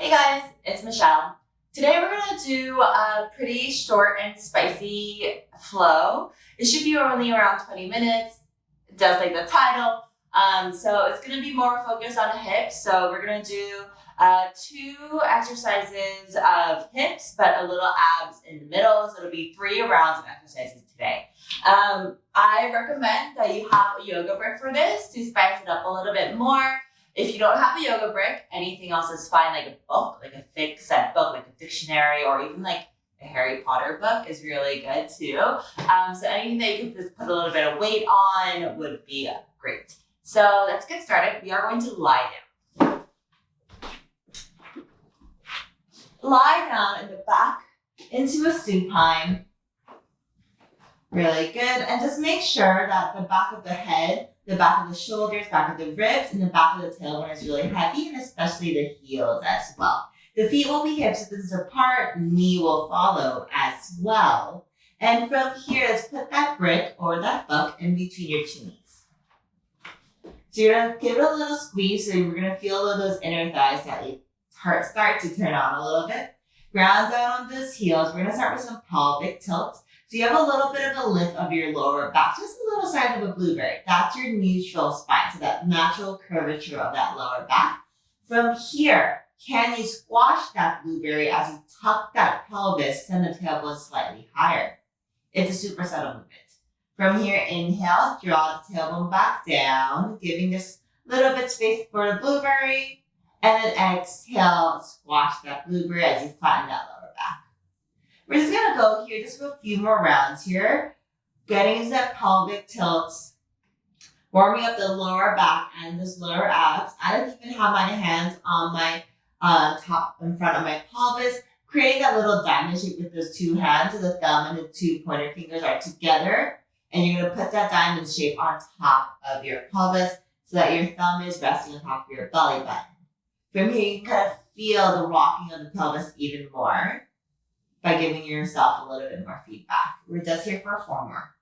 Hey guys, it's Michelle. Today we're going to do a pretty short and spicy flow. It should be only around 20 minutes. It does like the title. So it's going to be more focused on the hips. So we're going to do 2 exercises of hips, but a little abs in the middle. So it'll be 3 rounds of exercises today. I recommend that you have a yoga brick for this to spice it up a little bit more. If you don't have a yoga brick, anything else is fine, like a book, like a thick set book, like a dictionary, or even like a Harry Potter book is really good too. So anything that you can just put a little bit of weight on would be great. So let's get started. We are going to lie down. Lie down in the back into a supine. Really good. And just make sure that the back of the head, the back of the shoulders, back of the ribs, and the back of the tailbone is really heavy, and especially the heels as well. The feet will be hips distance apart, knee will follow as well. And from here, let's put that brick or that book in between your 2 knees. So you're going to give it a little squeeze, so you're going to feel those inner thighs that start to turn on a little bit. Ground down on those heels. We're going to start with some pelvic tilts. So you have a little bit of a lift of your lower back, just a little size of a blueberry. That's your neutral spine, so that natural curvature of that lower back. From here, can you squash that blueberry as you tuck that pelvis, send the tailbone slightly higher? It's a super subtle movement. From here, inhale, draw the tailbone back down, giving this little bit space for the blueberry. And then exhale, squash that blueberry as you flatten that lower back. We're just going to go here just for a few more rounds here. Getting into that pelvic tilts. Warming up the lower back and those lower abs. I don't even have my hands on my top in front of my pelvis. Creating that little diamond shape with those 2 hands. So the thumb and the 2 pointer fingers are together. And you're going to put that diamond shape on top of your pelvis so that your thumb is resting on top of your belly button. From here, you can kind of feel the rocking of the pelvis even more by giving yourself a little bit more feedback. We're just here for 4 more.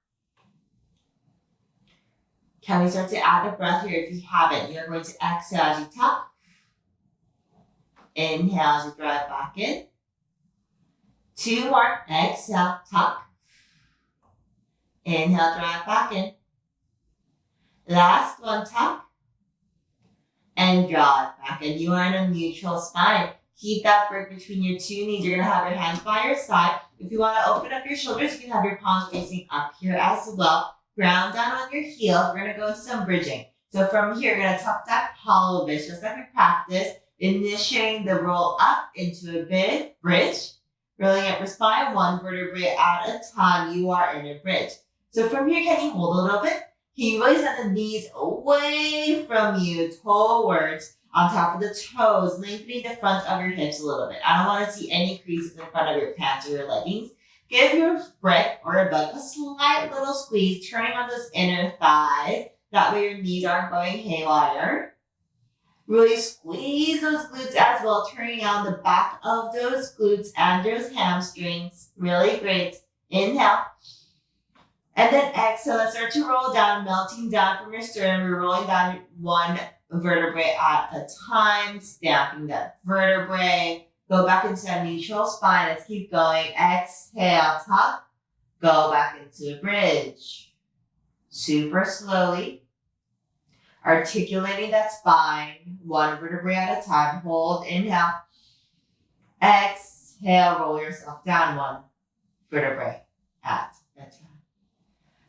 Can we start to add a breath here? If you haven't, you're going to exhale as you tuck. Inhale as you draw it back in. 2 more. Exhale, tuck. Inhale, draw it back in. Last one, tuck. And draw it back in. You are in a neutral spine. Keep that brick between your 2 knees. You're going to have your hands by your side. If you want to open up your shoulders, you can have your palms facing up here as well. Ground down on your heels. We're going to go into some bridging. So from here, you're going to tuck that pelvis, just like we practiced, initiating the roll up into a bridge. Rolling up your spine, 1 vertebrae at a time. You are in a bridge. So from here, can you hold a little bit? Can you really set the knees away from you towards on top of the toes, lengthening the front of your hips a little bit. I don't want to see any creases in front of your pants or your leggings. Give your brick or a book a slight little squeeze, turning on those inner thighs. That way your knees aren't going haywire. Really squeeze those glutes as well, turning on the back of those glutes and those hamstrings. Really great. Inhale. And then exhale. Let's start to roll down, melting down from your sternum. We're rolling down 1 vertebrae at a time, stamping that vertebrae. Go back into that neutral spine. Let's keep going. Exhale, tuck. Go back into a bridge. Super slowly. Articulating that spine. 1 vertebrae at a time. Hold, inhale. Exhale, roll yourself down 1 vertebrae at a time.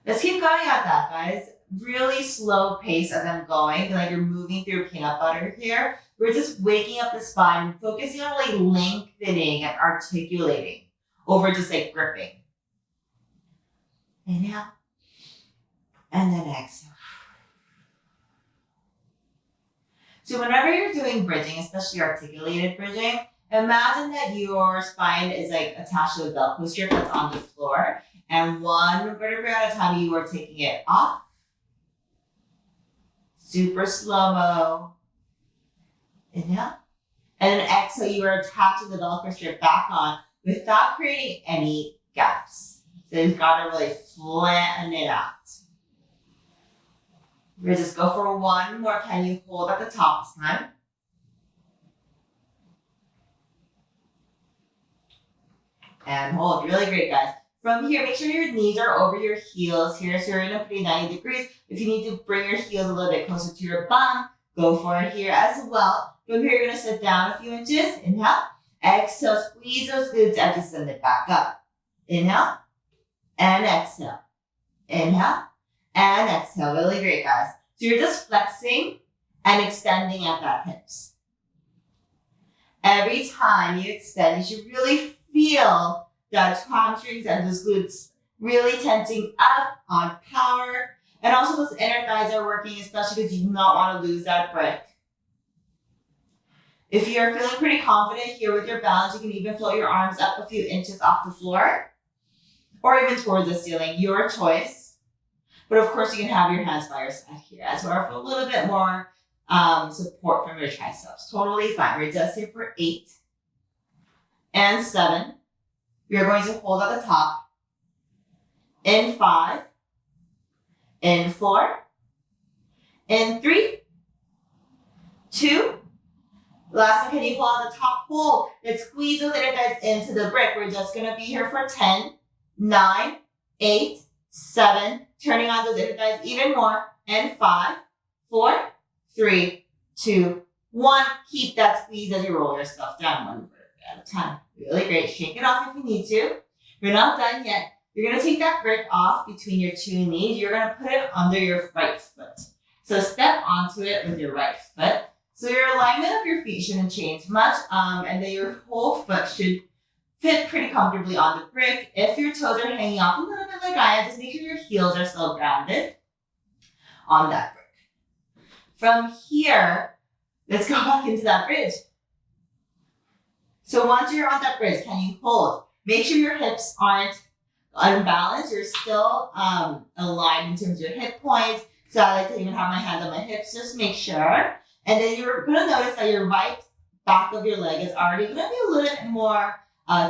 Let's keep going at that, guys. Really slow pace as I'm going, like you're moving through peanut butter here. We're just waking up the spine, focusing on really lengthening and articulating over just like gripping. Inhale. And then exhale. So whenever you're doing bridging, especially articulated bridging, imagine that your spine is like attached to a Velcro strip that's on the floor. And 1 vertebrae at a time, you are taking it off. Super slow-mo. Inhale. And then exhale, you are attaching the Velcro strip back on without creating any gaps. So you've got to really flatten it out. We're going to just go for 1 more. Can you hold at the top this time? and hold. Really great, guys. From here, make sure your knees are over your heels here. So you're gonna put it 90 degrees. If you need to bring your heels a little bit closer to your bum, go for it here as well. From here, you're gonna sit down a few inches. Inhale. Exhale, squeeze those glutes as you send it back up. Inhale and exhale. Inhale and exhale. Really great, guys. So you're just flexing and extending at that hips. Every time you extend, you should really feel that hamstrings and those glutes really tensing up on power. And also those inner thighs are working, especially because you do not want to lose that brick. If you're feeling pretty confident here with your balance, you can even float your arms up a few inches off the floor or even towards the ceiling, your choice. But of course, you can have your hands by your side here as well for a little bit more support from your triceps. Totally fine. We're just here for 8 and 7. You're going to hold at the top. In 5, in 4, in 3, 2. Last one, can you pull out the top hold? Let's squeeze those inner thighs into the brick. We're just going to be here for 10, 9, 8, 7. Turning on those inner thighs even more. And 5, 4, 3, 2, 1. Keep that squeeze as you roll yourself down one vertebrae at a time. Really great. Shake it off if you need to. We're not done yet. You're going to take that brick off between your two knees. You're going to put it under your right foot. So step onto it with your right foot. So your alignment of your feet shouldn't change much, and then your whole foot should fit pretty comfortably on the brick. If your toes are hanging off a little bit like I am, just make sure your heels are still grounded on that brick. From here, let's go back into that bridge. So once you're on that bridge, can you hold? Make sure your hips aren't unbalanced. You're still aligned in terms of your hip points. So I like to even have my hands on my hips, just make sure. And then you're going to notice that your right back of your leg is already going to be a little bit more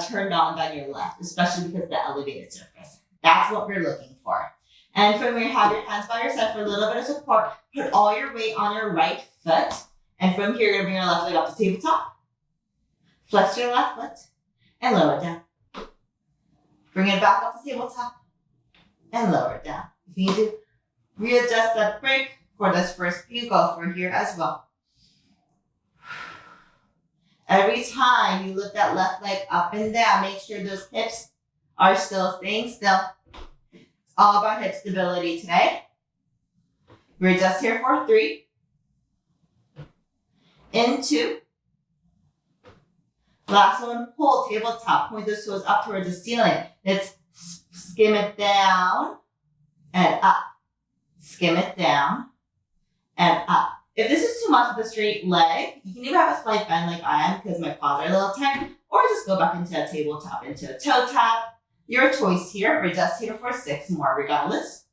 turned on than your left, especially because of the elevated surface. That's what we're looking for. And from here, have your hands by your side for a little bit of support. Put all your weight on your right foot. And from here, you're going to bring your left leg up to tabletop. Flex your left foot and lower it down. Bring it back up to tabletop and lower it down. If you need to readjust that brick for this first few, go for here as well. Every time you lift that left leg up and down, make sure those hips are still staying still. It's all about hip stability today. We're just here for 3. In 2. Last one, hold tabletop. Point those toes up towards the ceiling. Let's skim it down and up. Skim it down and up. If this is too much of a straight leg, you can even have a slight bend like I am because my paws are a little tight, or just go back into a tabletop, into a toe tap. Your choice here. We're just here for 6 more regardless.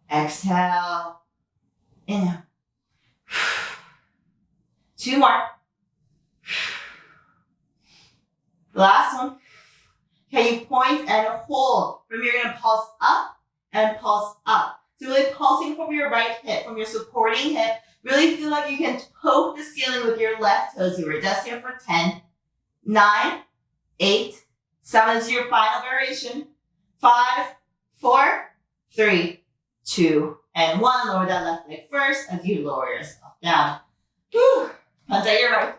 Exhale. Inhale. 2 more. Last one. Okay, you point and hold. From here, you're going to pulse up and pulse up. So really pulsing from your right hip, from your supporting hip. Really feel like you can poke the ceiling with your left toes. You were just here for 10, 9, 8, 7 is your final variation. 5, 4, 3, 2, and 1. Lower that left leg first as you lower yourself down. Whew. Punch out your right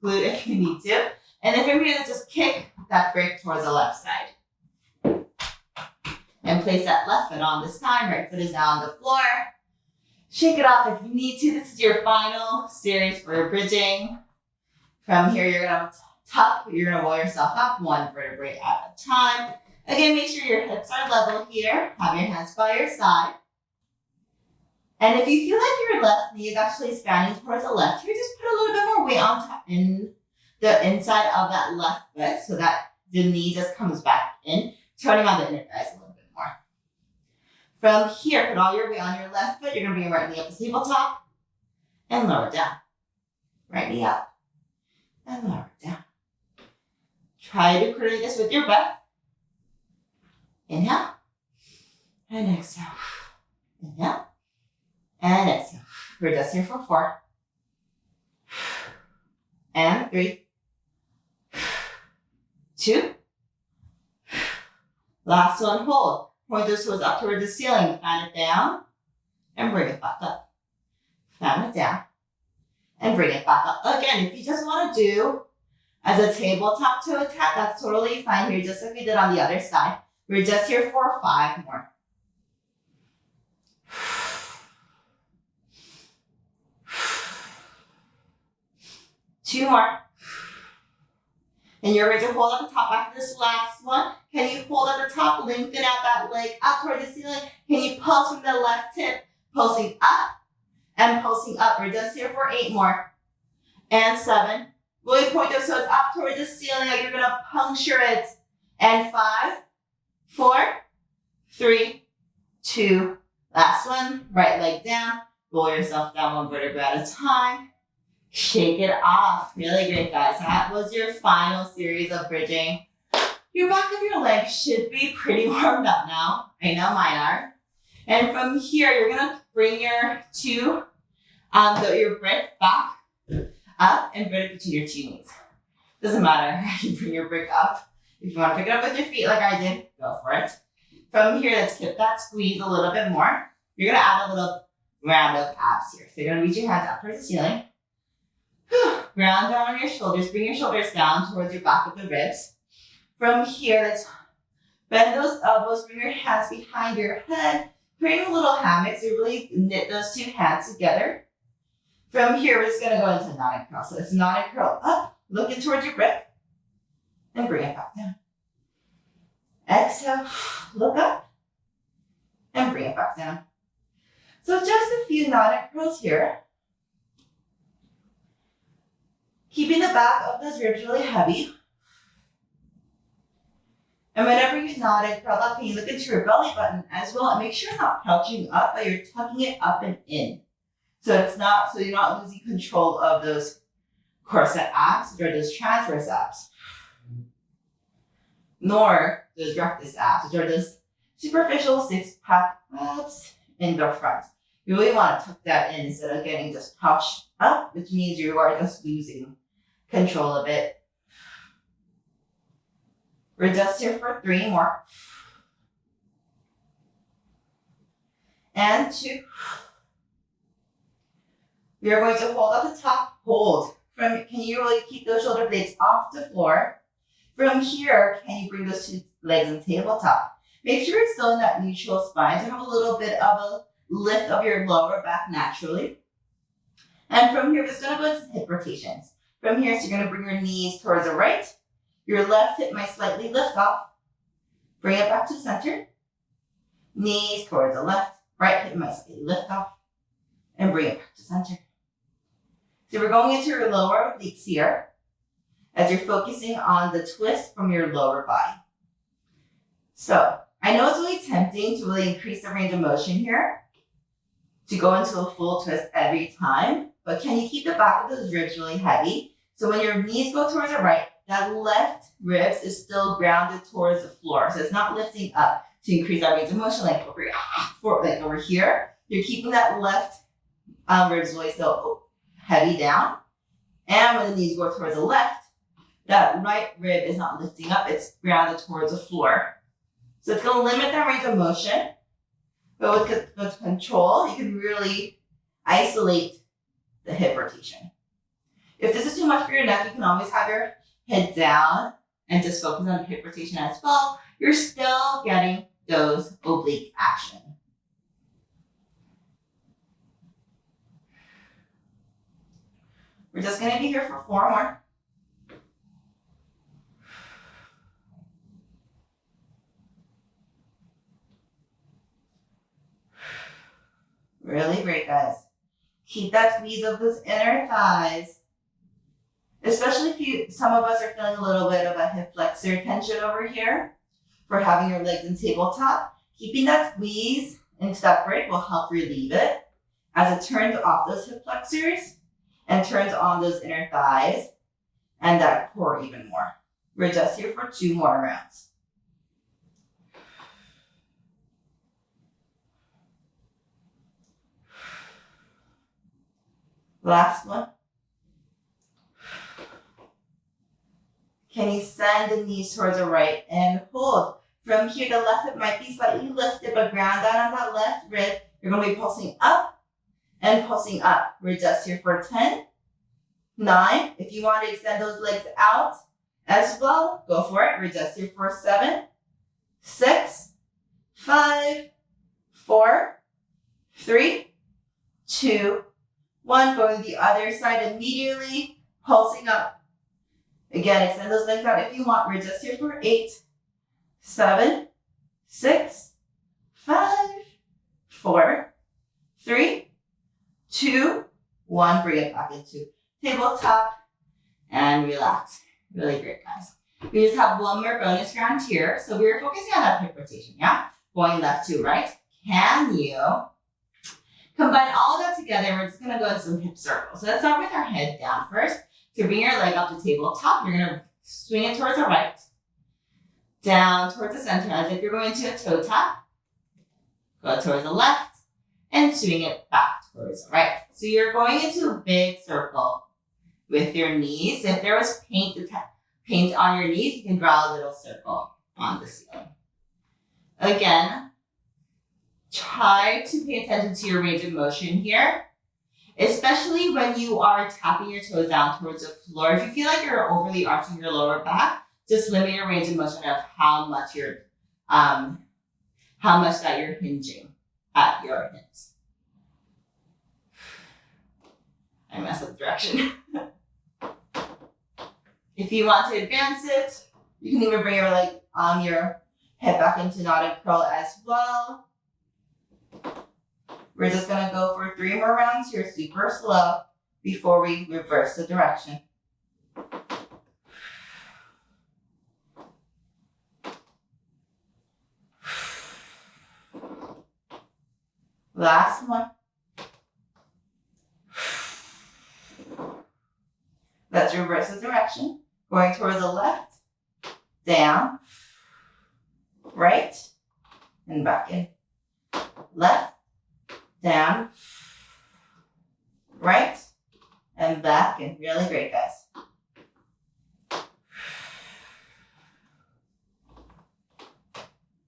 glute if you need to. And then from here, let's just kick that brick towards the left side. And place that left foot on this time. Right foot is now on the floor. Shake it off if you need to. This is your final series for bridging. From here, you're going to tuck. You're going to roll yourself up 1 vertebrae at a time. Again, make sure your hips are level here. Have your hands by your side. And if you feel like your left knee is actually spanning towards the left, here, just put a little bit more weight on top in the inside of that left foot so that the knee just comes back in, turning on the inner thighs a little bit more. From here, put all your weight on your left foot. You're going to bring your right knee up to tabletop and lower it down. Right knee up and lower it down. Try to create this with your breath. Inhale and exhale. Inhale and exhale. We're just here for 4 and 3 2. Last one, hold. Point those toes up towards the ceiling. Fan it down and bring it back up. Fan it down and bring it back up. Again, if you just want to do as a tabletop toe tap, that's totally fine here, just like we did on the other side. We're just here for 5 more. Two more. And you're ready to hold at the top after this last one. Can you hold at the top, lengthen out that leg up towards the ceiling? Can you pulse from the left hip, pulsing up and pulsing up? We're just here for 8 more. And 7. Really point those toes up towards the ceiling like you're gonna puncture it. And 5, 4, 3, 2. Last one, right leg down. Roll yourself down 1 vertebra at a time. Shake it off. Really great, guys. That was your final series of bridging. Your back of your leg should be pretty warmed up now. I know mine are. And from here, you're gonna bring your your brick back up and bring it between your 2 knees. Doesn't matter how you bring your brick up. If you want to pick it up with your feet like I did, go for it. From here, let's keep that squeeze a little bit more. You're gonna add a little round of abs here. So you're gonna reach your hands up towards the ceiling. Ground down on your shoulders. Bring your shoulders down towards your back of the ribs. From here, let's bend those elbows. Bring your hands behind your head. Create a little hammock. So you really knit those 2 hands together. From here, we're just going to go into knot and curl. So it's knot and curl up, looking towards your brick, and bring it back down. Exhale, look up, and bring it back down. So just a few knot and curls here. Keeping the back of those ribs really heavy. And whenever you knot and curl up, can you look into your belly button as well? And make sure you're not crouching up, but you're tucking it up and in. So you're not losing control of those corset abs or those transverse abs. Nor those rectus abs, which are those superficial 6-pack abs in the front. You really want to tuck that in instead of getting just crouched up, which means you are just losing control of it. We're just here for 3 more. And 2. We are going to hold at the top. Hold. Can you really keep those shoulder blades off the floor? From here, can you bring those 2 legs in tabletop? Make sure you're still in that neutral spine to have a little bit of a lift of your lower back naturally. And from here, we're just going to go into hip rotations. From here, so you're going to bring your knees towards the right. Your left hip might slightly lift off. Bring it back to the center. Knees towards the left. Right hip might slightly lift off. And bring it back to center. So we're going into your lower obliques here as you're focusing on the twist from your lower body. So I know it's really tempting to really increase the range of motion here, to go into a full twist every time, but can you keep the back of those ribs really heavy? So when your knees go towards the right, that left ribs is still grounded towards the floor. So it's not lifting up to increase that range of motion like over here. You're keeping that left ribs really still heavy down. And when the knees go towards the left, that right rib is not lifting up, it's grounded towards the floor. So it's going to limit that range of motion. But with control, you can really isolate the hip rotation. If this is too much for your neck, you can always have your head down and just focus on the hip rotation as well. You're still getting those oblique action. We're just going to be here for 4 more. Really great, guys. Keep that squeeze of those inner thighs. Especially if some of us are feeling a little bit of a hip flexor tension over here for having your legs in tabletop. Keeping that squeeze into that break will help relieve it as it turns off those hip flexors and turns on those inner thighs and that core even more. We're just here for 2 more rounds. Last one. Can you send the knees towards the right and hold? From here, the left hip might be slightly lifted, but ground down on that left rib. You're going to be pulsing up and pulsing up. We're just here for 10, 9. If you want to extend those legs out as well, go for it. We're just here for 7, 6, 5, 4, 3, 2, 1. Going to the other side immediately, pulsing up. Again, extend those legs out if you want. We're just here for 8, 7, 6, 5, 4, 3, 2, 1. Bring it back into tabletop and relax. Really great, guys. We just have one more bonus round here. So we're focusing on that hip rotation, yeah? Going left to right. Can you combine all of that together? We're just going to go into some hip circles. So let's start with our head down first. So bring your leg up to tabletop. You're going to swing it towards the right, down towards the center as if you're going to a toe tap. Go towards the left and swing it back towards the right. So you're going into a big circle with your knees. If there was paint on your knees, you can draw a little circle on the ceiling. Again, try to pay attention to your range of motion here, especially when you are tapping your toes down towards the floor. If you feel like you're overly arching your lower back, just limit your range of motion of how much that you're hinging at your hips. I messed up the direction. If you want to advance it, you can even bring your leg on your hip back into knotted curl as well. We're just going to go for 3 more rounds here, super slow, before we reverse the direction. Last one. Let's reverse the direction. Going towards the left, down, right, and back in. Left, down, right, and back in. Really great, guys.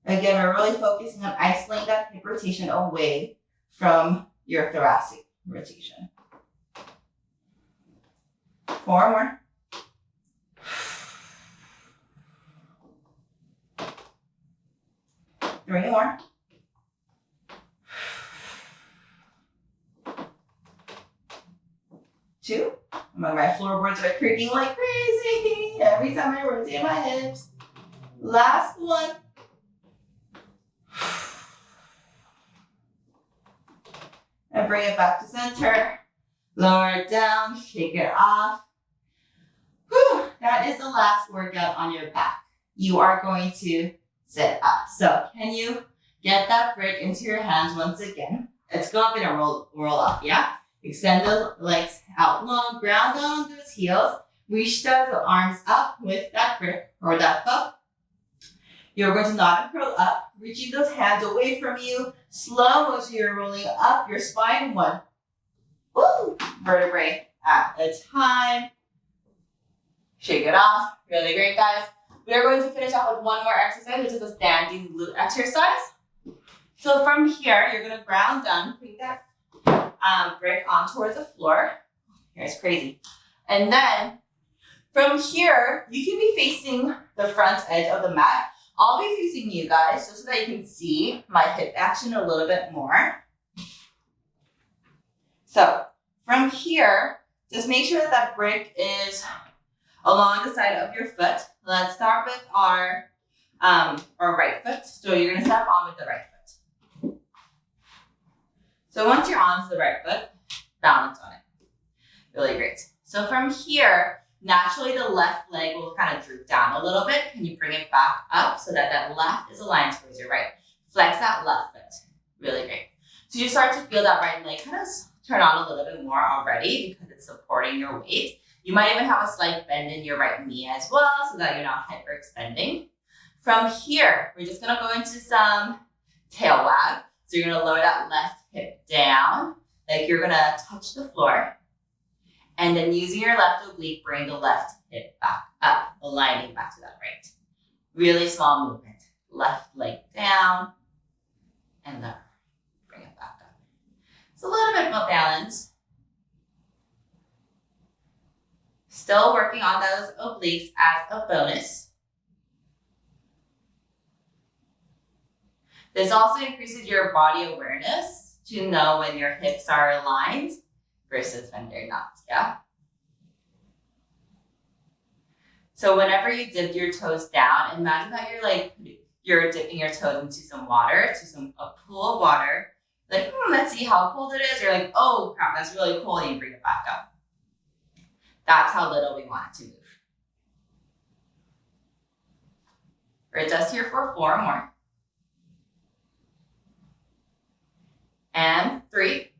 Again, we're really focusing on isolating that hip rotation away from your thoracic rotation. 4 more. Three more. 2. My floorboards are creaking like crazy every time I rotate my hips. Last one. And bring it back to center. Lower it down, shake it off. Whew, that is the last workout on your back. You are going to sit up. So can you get that brick into your hands once again? Let's go up in a roll up, yeah? Extend the legs out long, ground down those heels. Reach those arms up with that brick or that hook. You're going to knot and curl up, reaching those hands away from you. Slow motion, you're rolling up your spine. 1 vertebrae at a time. Shake it off. Really great, guys. We are going to finish off with one more exercise, which is a standing glute exercise. So from here, you're going to ground down, bring that brick on towards the floor. Here's crazy. And then from here, you can be facing the front edge of the mat. I'll be facing you guys just so that you can see my hip action a little bit more. So from here, just make sure that that brick is along the side of your foot. Let's start with our right foot. So you're going to step on with the right foot. So once you're on the right foot, balance on it. Really great. So from here, naturally the left leg will kind of droop down a little bit. Can you bring it back up so that that left is aligned towards your right? Flex that left foot. Really great. So you start to feel that right leg kind of turn on a little bit more already because it's supporting your weight. You might even have a slight bend in your right knee as well so that you're not hyperextending. From here, we're just going to go into some tail wag. So you're going to lower that left hip down like you're going to touch the floor. And then using your left oblique, bring the left hip back up, aligning back to that right. Really small movement. Left leg down, and then bring it back up. It's a little bit of a balance. Still working on those obliques as a bonus. This also increases your body awareness to know when your hips are aligned versus when they're not, yeah? So whenever you dip your toes down, imagine that you're dipping your toes into some water, a pool of water. Like, let's see how cold it is. You're like, oh crap, that's really cold. And you bring it back up. That's how little we want it to move. We're just here for 4 more. And 3.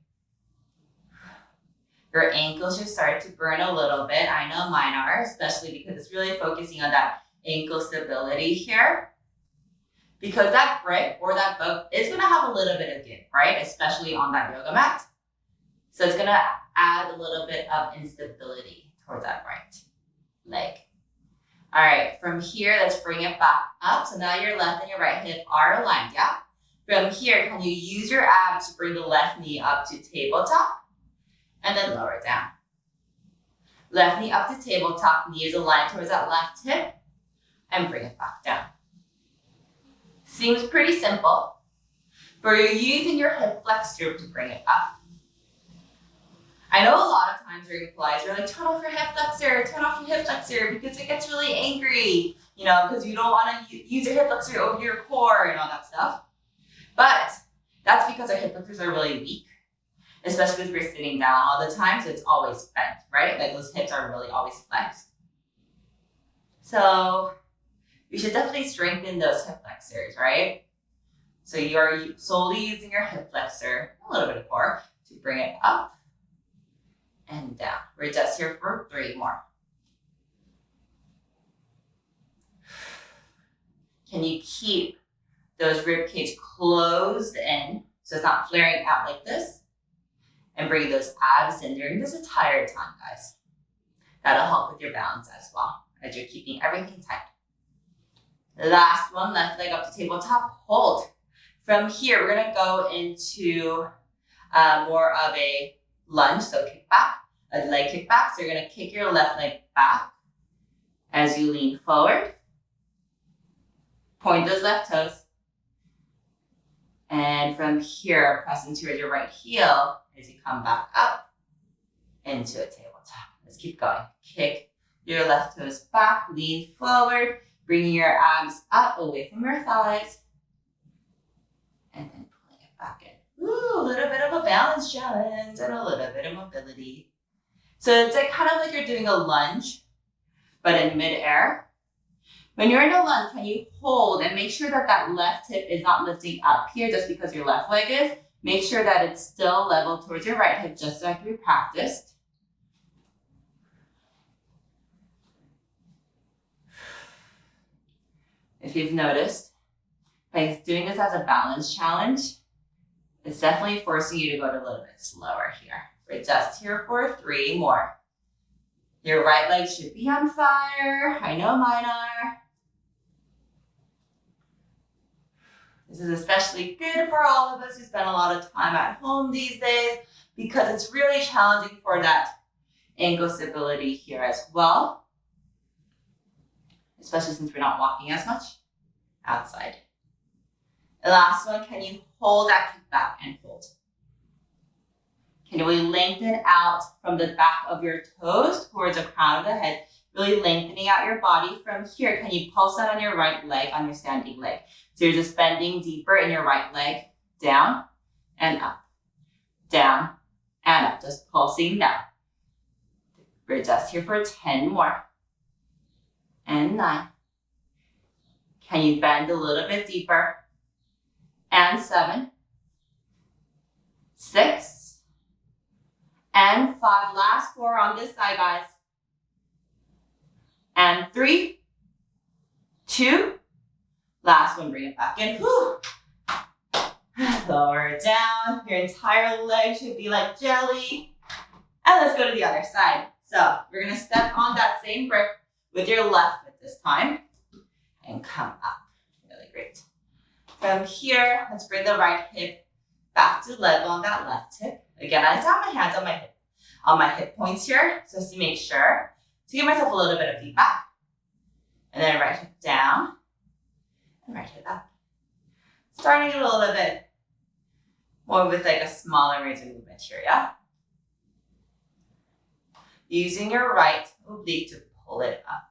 Your ankles should start to burn a little bit. I know mine are, especially because it's really focusing on that ankle stability here. Because that brick or that book is going to have a little bit of give, right? Especially on that yoga mat. So it's going to add a little bit of instability towards that right leg. All right, from here, let's bring it back up. So now your left and your right hip are aligned, yeah? From here, can you use your abs to bring the left knee up to tabletop and then lower it down? Left knee up to tabletop, knee is aligned towards that left hip and bring it back down. Seems pretty simple, but you're using your hip flexor to bring it up. I know a lot of times during Pilates, you're like, turn off your hip flexor, because it gets really angry, because you don't want to use your hip flexor over your core and all that stuff. But that's because our hip flexors are really weak, especially because we're sitting down all the time, so it's always bent, right? Like those hips are really always flexed. So you should definitely strengthen those hip flexors, right? So you are solely using your hip flexor, a little bit of core, to bring it up and down. We're just here for 3 more. Can you keep those rib cage closed in so it's not flaring out like this? And bring those abs in during this entire time, guys. That'll help with your balance as well, as you're keeping everything tight. Last one, left leg up to tabletop, hold. From here, we're gonna go into more of a lunge, so kick back, a leg kick back. So you're gonna kick your left leg back as you lean forward. Point those left toes. And from here, press into your right heel as you come back up into a tabletop. Let's keep going. Kick your left toes back, lean forward, bringing your abs up away from your thighs, and then pulling it back in. Ooh, a little bit of a balance challenge and a little bit of mobility. So it's kind of like you're doing a lunge, but in midair. When you're in a lunge, can you hold and make sure that that left hip is not lifting up here just because your left leg is? Make sure that it's still level towards your right hip, just like we practiced. If you've noticed, by doing this as a balance challenge, it's definitely forcing you to go a little bit slower here. We're just here for 3 more. Your right leg should be on fire. I know mine are. This is especially good for all of us who spend a lot of time at home these days because it's really challenging for that ankle stability here as well, especially since we're not walking as much outside. The last one, can you hold that kick back and hold? Can we lengthen out from the back of your toes towards the crown of the head, really lengthening out your body from here? Can you pulse out on your right leg, on your standing leg? So you're just bending deeper in your right leg, down and up, down and up, just pulsing down. We're just here for 10 more. And 9. Can you bend a little bit deeper? And 7, 6, and 5. Last 4 on this side, guys. And 3, 2, last one, bring it back in. Whew. Lower it down. Your entire leg should be like jelly. And let's go to the other side. So we're gonna step on that same brick with your left foot this time and come up. Really great. From here, let's bring the right hip back to level on that left hip. Again, I just have my hands on my hip points here, just to make sure to give myself a little bit of feedback. And then right hip down and right hip up. Starting a little bit more with like a smaller range of movement here, yeah? Using your right oblique to pull it up.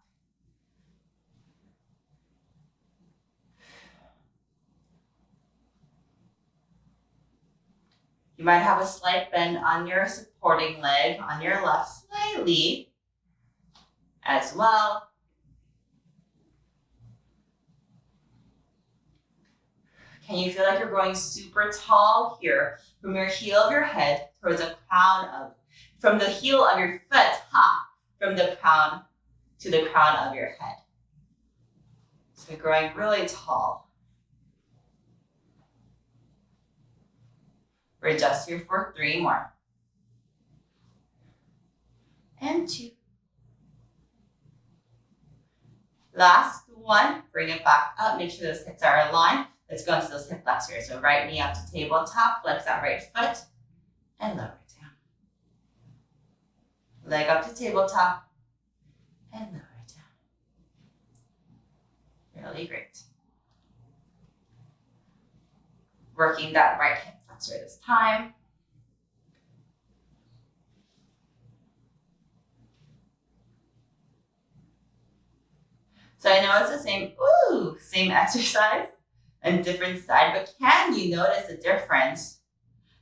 You might have a slight bend on your supporting leg on your left slightly as well. Can you feel like you're growing super tall here from your heel of your head towards the crown of, from the heel of your foot, from the crown to the crown of your head. So you're growing really tall. We're just here for 3 more. And 2. Last one, bring it back up, make sure those hips are aligned. Let's go into those hip flexors. So right knee up to tabletop, flex that right foot, and lower it down. Leg up to tabletop, and lower it down. Really great. Working that right hip flexor this time. So I know it's the same exercise and different side, but can you notice the difference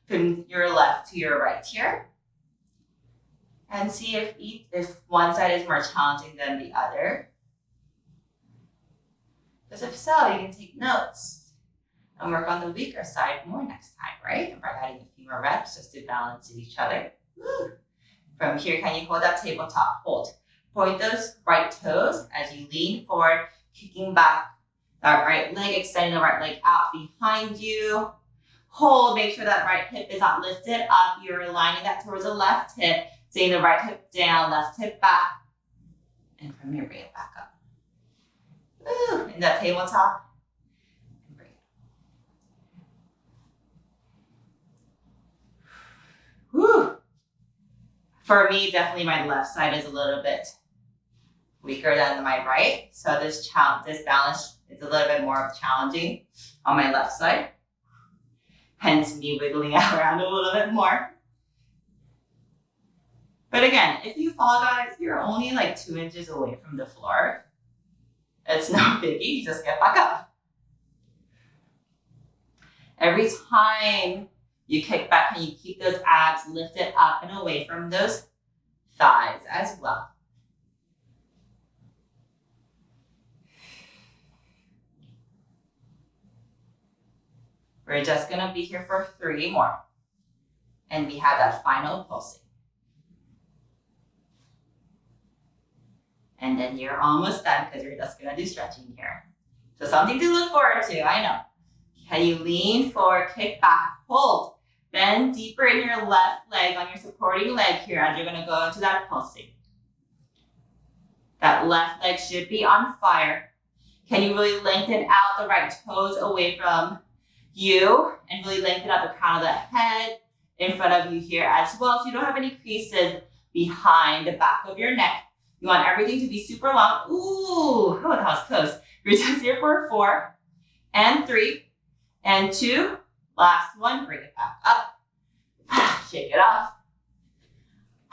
from your left to your right here? And see if one side is more challenging than the other. Because if so, you can take notes and work on the weaker side more next time, right? And by adding a few more reps just to balance each other. Woo. From here, can you hold that tabletop? Hold. Point those right toes as you lean forward, kicking back that right leg, extending the right leg out behind you. Hold, make sure that right hip is not lifted up. You're aligning that towards the left hip, taking the right hip down, left hip back, and from here, bring it back up. Woo, in that tabletop, and bring it up. Woo. For me, definitely my left side is a little bit weaker than my right. So this balance is a little bit more challenging on my left side. Hence me wiggling around a little bit more. But again, if you fall, guys, you're only like 2 inches away from the floor. It's no biggie, you just get back up. Every time you kick back, and you keep those abs lifted up and away from those thighs as well. We're just gonna be here for 3 more. And we have that final pulsing. And then you're almost done because you're just gonna do stretching here. So something to look forward to, I know. Can you lean forward, kick back, hold. Bend deeper in your left leg on your supporting leg here as you're gonna go into that pulsing. That left leg should be on fire. Can you really lengthen out the right toes away from you and really lengthen out the crown of the head in front of you here as well, so you don't have any creases behind the back of your neck. You want everything to be super long. Ooh, oh, that was close. We're just here for 4 and 3 and 2. Last one, bring it back up. Shake it off.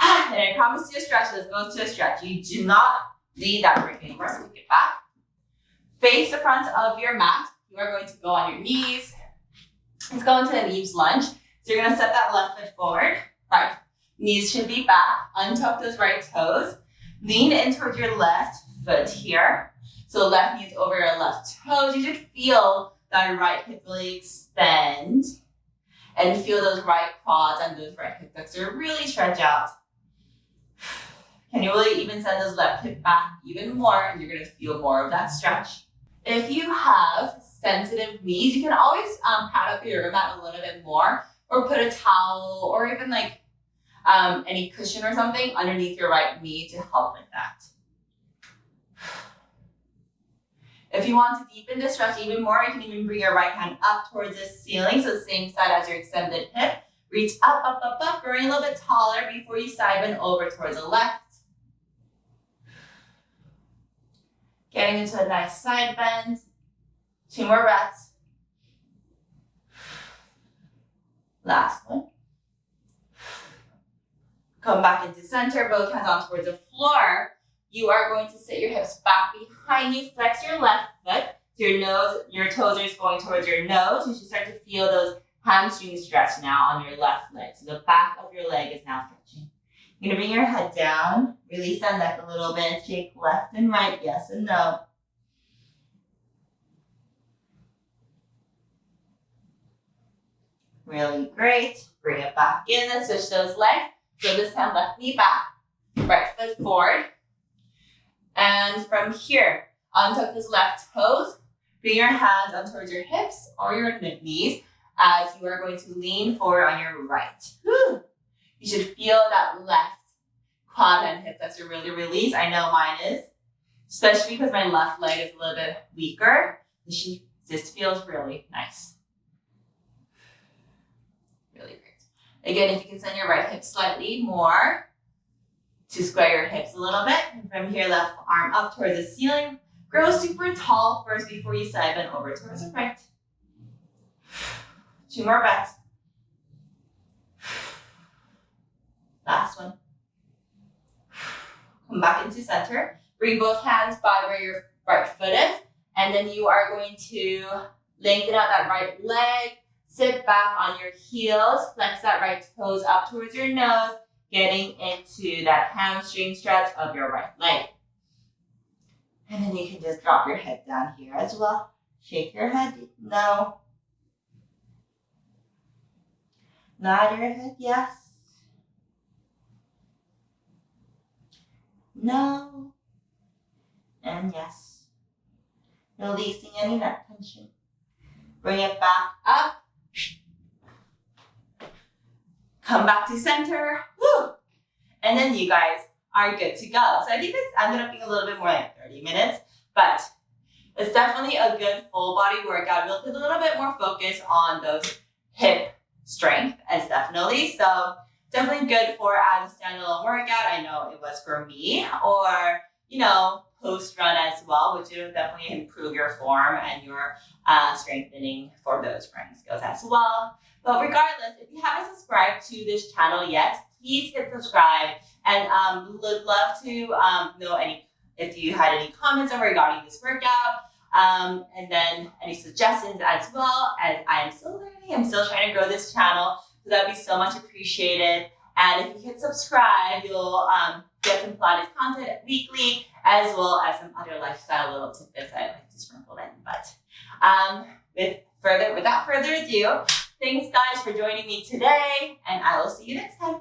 And I promise you a stretch. Let's go to a stretch. You do not need that break anymore, so take it back. Face the front of your mat. You are going to go on your knees. Let's go into a knees lunge. So you're gonna set that left foot forward. Right. Knees should be back. Untuck those right toes. Lean in towards your left foot here. So left knee is over your left toes. You should feel that right hip really extend. And feel those right quads and those right hip flexors really stretch out. Can you really even send those left hip back even more? And you're gonna feel more of that stretch. If you have sensitive knees, you can always pad up your yoga mat a little bit more, or put a towel or even like any cushion or something underneath your right knee to help with that. If you want to deepen the stretch even more, you can even bring your right hand up towards the ceiling. So same side as your extended hip. Reach up, up, up, up, growing a little bit taller before you side bend over towards the left. Getting into a nice side bend. 2 more breaths. Last one. Come back into center, both hands on towards the floor. You are going to sit your hips back behind you, flex your left foot. So your toes are going towards your nose. You should start to feel those hamstrings stretch now on your left leg. So the back of your leg is now stretching. You're gonna bring your head down, release that neck a little bit, shake left and right, yes and no. Really great. Bring it back in and switch those legs. So this time, left knee back, right foot forward. And from here, untuck those left toes. Bring your hands on towards your hips or your knees as you are going to lean forward on your right. Whew. You should feel that left quad and hip flexor really release. I know mine is, especially because my left leg is a little bit weaker. This feels really nice. Really great. Again, if you can send your right hip slightly more to square your hips a little bit. And from here, left arm up towards the ceiling. Grow super tall first before you side bend over towards the right. 2 more breaths. Last one. Come back into center. Bring both hands by where your right foot is. And then you are going to lengthen out that right leg. Sit back on your heels. Flex that right toes up towards your nose. Getting into that hamstring stretch of your right leg. And then you can just drop your head down here as well. Shake your head. No. Nod your head. Yes. No. And yes. Releasing any neck tension. Bring it back up. Come back to center. Woo. And then you guys are good to go. So I think this ended up being a little bit more like 30 minutes, but it's definitely a good full body workout. We'll put a little bit more focus on those hip strength as definitely. So definitely good for as a standalone workout. I know it was for me, or, post run as well, which will definitely improve your form and your strengthening for those running skills as well. But regardless, if you haven't subscribed to this channel yet, please hit subscribe, and would love to know if you had any comments regarding this workout, and then any suggestions as well, as I am still learning. I'm still trying to grow this channel, so that'd be so much appreciated. And if you hit subscribe, you'll get some Pilates content weekly, as well as some other lifestyle little tidbits I like to sprinkle in. But without further ado, thanks guys for joining me today, and I will see you next time.